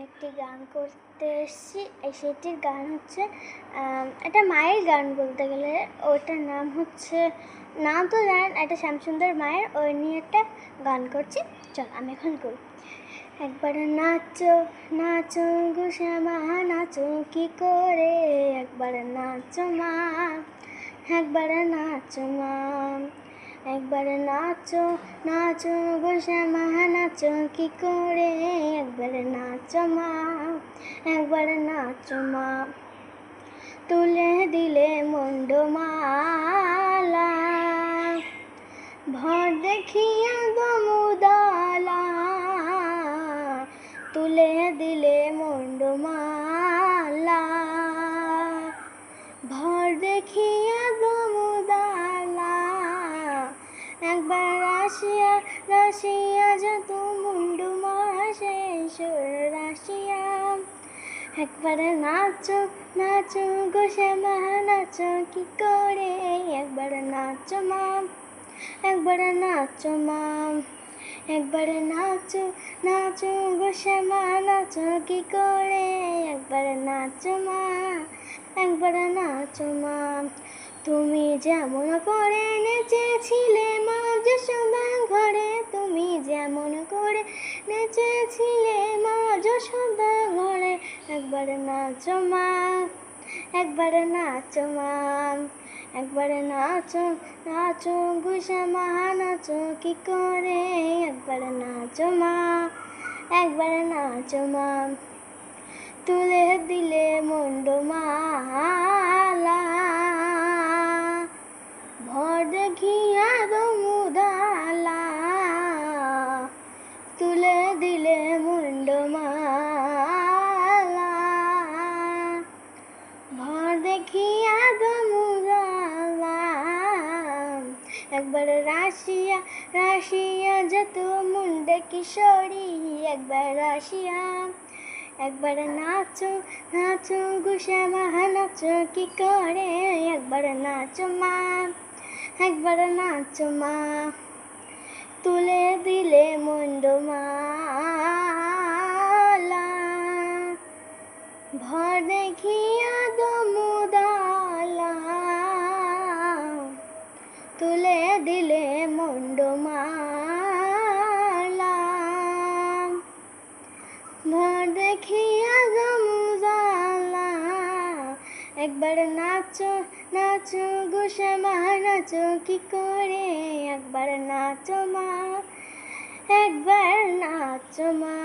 একটি গান করতে এসেছি। সেটির গান হচ্ছে একটা মায়ের গান বলতে গেলে। ওটার নাম হচ্ছে, নাম তো জানেন, একটা শ্যামসুন্দর মায়ের, ওই নিয়ে একটা গান করছি। চল আমি এখন করি। একবার নাচো নাচো গো শ্যামা, নাচো কি করে, একবার নাচো মা, একবার নাচো মা, একবার নাচো নাচো গো শ্যামা, নাচো কি করে, একবার নাচো মা, একবার নাচো মা। তুলে দিলে মুন্ডমালা, ভর দেখিয়া দমুদালা, তুলে দিলে মুন্ডমালা, ভর দেখিয়া দমুদালা, একবার রাশিয়া রাশিয়া যত মুন্ডুমা শেষ রাশিয়া, একবার নাচো নাচো গো শ্যামা, নাচো কি করে, একবার নাচো মা, একবার নাচো মা, একবার নাচো নাচো গো শ্যামা, নাচো কি করে, একবার নাচো মা, একবার নাচো মা। তুমি যেমন করে নেচেছিলে মা যশোদা ঘরে, তুমি যেমন করে নেচেছিলে মা যশোদা ঘরে, একবার নাচো মা, একবার নাচো মা, একবার নাচো নাচো গো শ্যামা, নাচো কি করে, একবার নাচো মা, একবার নাচো মা। তুলে দিলে মুন্ডমালা, ভর দেখিয়া দমুদালা, তুলে দিলে মুন্ডমালা, ভর দেখিয়া দমুদালা, একবার রাশিয়া রাশিয়া যত মুন্ডে কিশোরী, একবার রাশিয়া, একবার নাচো নাচো গো শ্যামা, নাচো কি করে, একবার নাচো মা, একবার নাচো মা। তুলে দিলে মুন্ডমালা, ভর দেখিয়া দমুদালা, তুলে দিলে মুন্ডমালা, ভর দেখিয়া দমুদালা, একবার নাচো নাচো গো শ্যামা, নাচো কি করে, একবার নাচো মা, একবার নাচো মা।